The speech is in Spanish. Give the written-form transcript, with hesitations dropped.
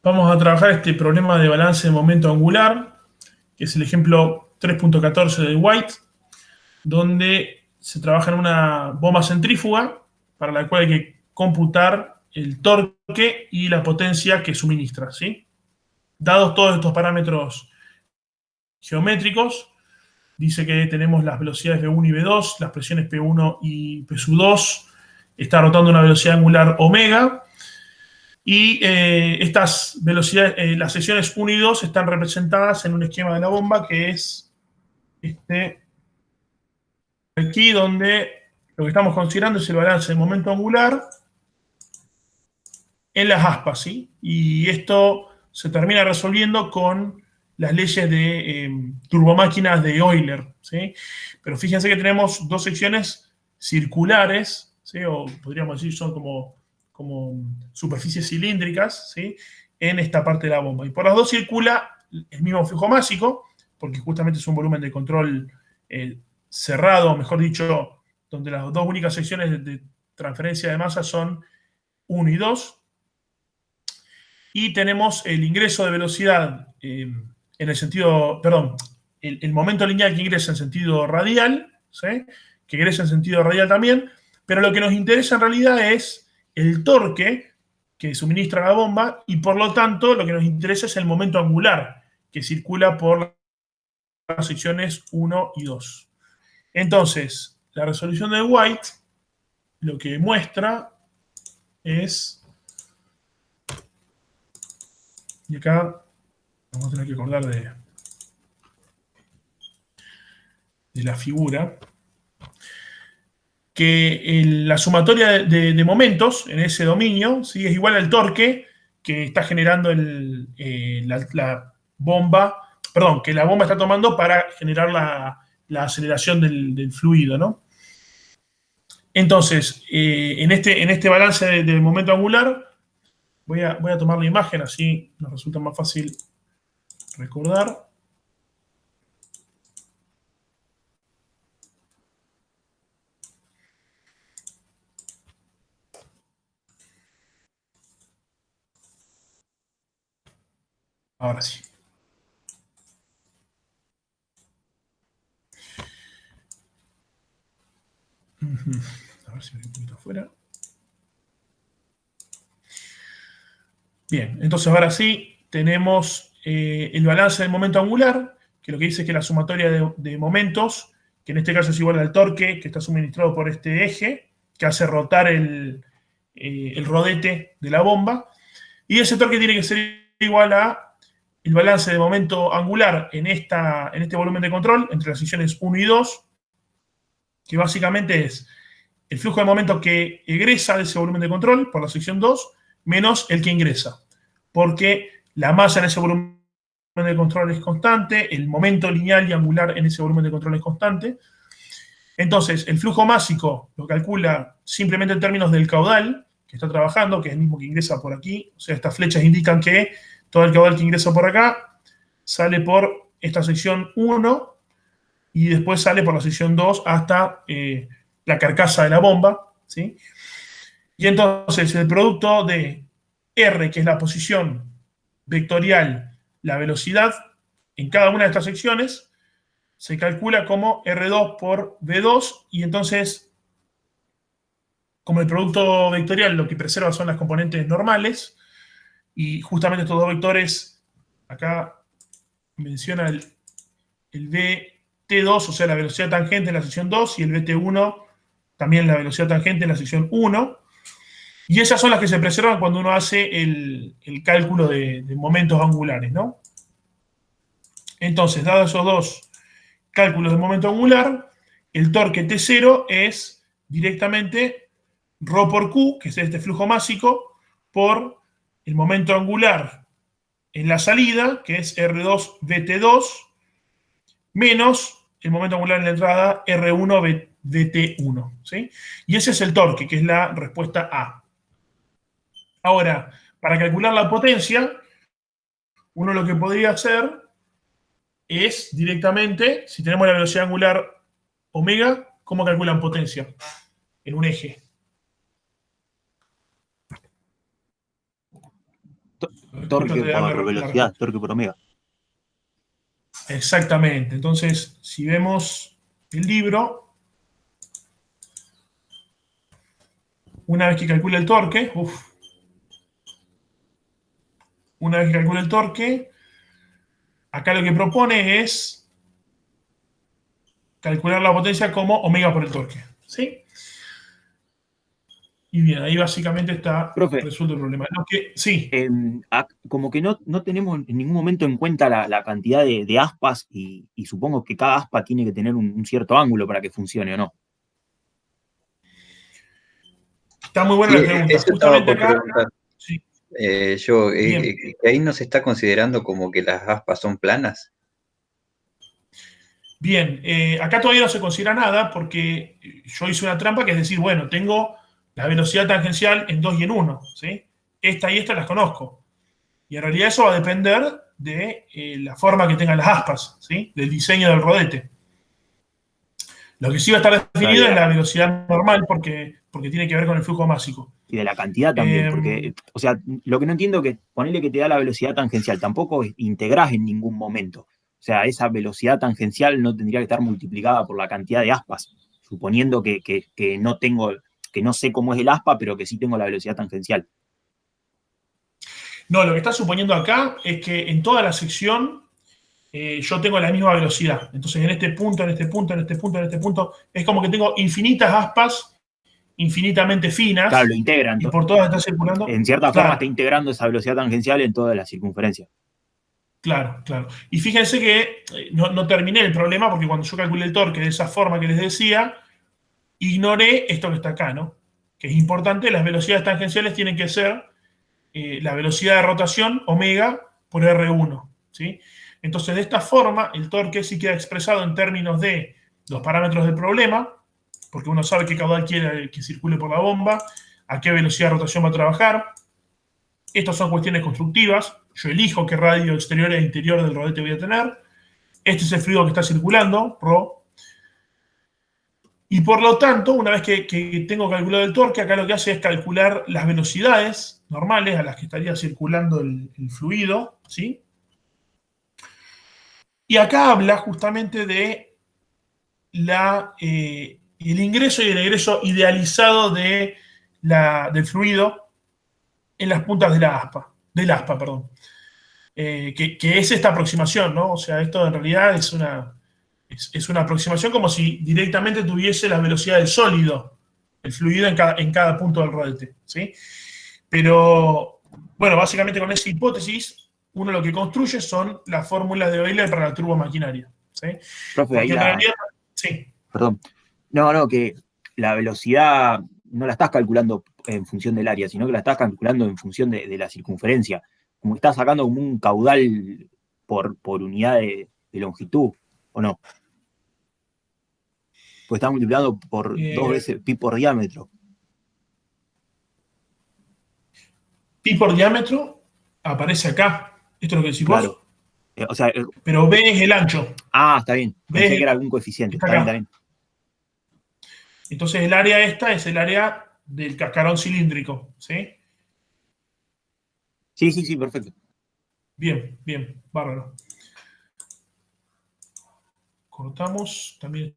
Vamos a trabajar este problema de balance de momento angular, que es el ejemplo 3.14 de White, donde se trabaja en una bomba centrífuga para la cual hay que computar el torque y la potencia que suministra, ¿sí? Dados todos estos parámetros geométricos, dice que tenemos las velocidades V1 y V2, las presiones P1 y P2, está rotando a una velocidad angular omega, y estas velocidades, las secciones 1 y 2 están representadas en un esquema de la bomba que es este aquí, donde lo que estamos considerando es el balance de momento angular en las aspas, ¿sí? Y esto se termina resolviendo con las leyes de turbomáquinas de Euler, ¿sí? Pero fíjense que tenemos dos secciones circulares, ¿sí? O podríamos decir son como superficies cilíndricas, ¿sí? En esta parte de la bomba. Y por las dos circula el mismo flujo másico, porque justamente es un volumen de control cerrado, mejor dicho, donde las dos únicas secciones de transferencia de masa son 1 y 2. Y tenemos el ingreso de velocidad en el sentido, perdón, el momento lineal que ingresa en sentido radial, ¿sí? Que ingresa en sentido radial también, pero lo que nos interesa en realidad es el torque que suministra la bomba y por lo tanto lo que nos interesa es el momento angular que circula por las secciones 1 y 2. Entonces, la resolución de White lo que muestra es, y acá vamos a tener que acordar de la figura, que la sumatoria de momentos en ese dominio, ¿sí? Es igual al torque que está generando la bomba, perdón, que la bomba está tomando para generar la aceleración del fluido, ¿no? Entonces, en este balance de momento angular, voy a tomar la imagen, así nos resulta más fácil recordar. Ahora sí. A ver si me voy un poquito afuera. Bien, entonces ahora sí tenemos el balance del momento angular, que lo que dice es que la sumatoria de momentos, que en este caso es igual al torque que está suministrado por este eje, que hace rotar el rodete de la bomba, y ese torque tiene que ser igual a el balance de momento angular en este volumen de control entre las secciones 1 y 2, que básicamente es el flujo de momento que egresa de ese volumen de control por la sección 2 menos el que ingresa. Porque la masa en ese volumen de control es constante, el momento lineal y angular en ese volumen de control es constante. Entonces, el flujo másico lo calcula simplemente en términos del caudal que está trabajando, que es el mismo que ingresa por aquí. O sea, estas flechas indican que todo el caudal que ingresa por acá sale por esta sección 1 y después sale por la sección 2 hasta la carcasa de la bomba, ¿sí? Y entonces el producto de R, que es la posición vectorial, la velocidad en cada una de estas secciones, se calcula como R2 por V2, y entonces, como el producto vectorial lo que preserva son las componentes normales, y justamente estos dos vectores, acá menciona el VT2, o sea, la velocidad tangente en la sección 2, y el VT1, también la velocidad tangente en la sección 1. Y esas son las que se preservan cuando uno hace el cálculo de momentos angulares, ¿no? Entonces, dados esos dos cálculos de momento angular, el torque T0 es directamente ρ por Q, que es este flujo másico, por el momento angular en la salida, que es R2 VT2, menos el momento angular en la entrada, R1 VT1, ¿sí? Y ese es el torque, que es la respuesta A. Ahora, para calcular la potencia, uno lo que podría hacer es directamente, si tenemos la velocidad angular omega, ¿cómo calculan potencia en un eje? Escucho, torque te dan por la velocidad, respuesta. torque por omega. Exactamente. Entonces, si vemos el libro, una vez que calcula el torque, una vez que calcula el torque, acá lo que propone es calcular la potencia como omega por el torque. ¿Sí? Y bien, ahí básicamente está Profe, resuelto el problema. Sí, como que no tenemos en ningún momento en cuenta la cantidad de aspas y supongo que cada aspa tiene que tener un cierto ángulo para que funcione, ¿o no? está muy buena Sí, la pregunta. eso estaba Justamente por acá, preguntar. sí, Yo, bien, que ahí no se está considerando como que las aspas son planas. bien. Acá todavía no se considera nada porque yo hice una trampa que es decir, bueno, tengo la velocidad tangencial en 2 y en uno, ¿sí? Esta y esta las conozco. Y en realidad eso va a depender de la forma que tengan las aspas, ¿sí? Del diseño del rodete. Lo que sí va a estar O sea, definido es la velocidad normal porque tiene que ver con el flujo másico. y de la cantidad también, Eh, porque, o sea, lo que no entiendo es que ponerle que te da la velocidad tangencial, tampoco integrás en ningún momento. O sea, esa velocidad tangencial no tendría que estar multiplicada por la cantidad de aspas, suponiendo que no tengo, que no sé cómo es el aspa, pero que sí tengo la velocidad tangencial. no, lo que está suponiendo acá es que en toda la sección yo tengo la misma velocidad. Entonces, en este punto, en este punto, en este punto, en este punto, es como que tengo infinitas aspas infinitamente Claro, lo finas integran. y por todas está circulando. En cierta forma está Claro, integrando esa velocidad tangencial en toda la circunferencia. claro, claro. Y fíjense que no terminé el problema porque cuando yo calculé el torque de esa forma que les decía, ignoré esto que está acá, ¿no? Que es importante, las velocidades tangenciales tienen que ser la velocidad de rotación, omega, por R1, ¿sí? Entonces, de esta forma, el torque sí queda expresado en términos de los parámetros del problema, porque uno sabe qué caudal quiere que circule por la bomba, a qué velocidad de rotación va a trabajar. Estas son cuestiones constructivas. Yo elijo qué radio exterior e interior del rodete voy a tener. Este es el fluido que está circulando, ρ. Y por lo tanto, una vez que tengo calculado el torque, acá lo que hace es calcular las velocidades normales a las que estaría circulando el fluido, ¿sí? Y acá habla justamente de el ingreso y el egreso idealizado del fluido en las puntas del aspa, perdón. Que es esta aproximación, ¿no? O sea, esto en realidad es una aproximación como si directamente tuviese la velocidad del sólido, el fluido en cada punto del rodete, ¿sí? Pero, bueno, básicamente con esa hipótesis, uno lo que construye son las fórmulas de Euler para la turbomaquinaria, ¿sí? Profe, ahí Porque en realidad, sí, perdón. No, que la velocidad no la estás calculando en función del área, sino que la estás calculando en función de la circunferencia. Como que estás sacando como un caudal por unidad de longitud, ¿o no? Pues estás multiplicando por dos eh, veces pi por diámetro. pi por diámetro aparece acá. Esto es lo que decís Claro. vos. O sea, Pero B es el ancho. está bien. Pensé B que era algún coeficiente. está Está bien, está acá. bien. Entonces el área esta es el área del cascarón cilíndrico, ¿sí? Sí, perfecto. Bien, bien, bárbaro. Cortamos también.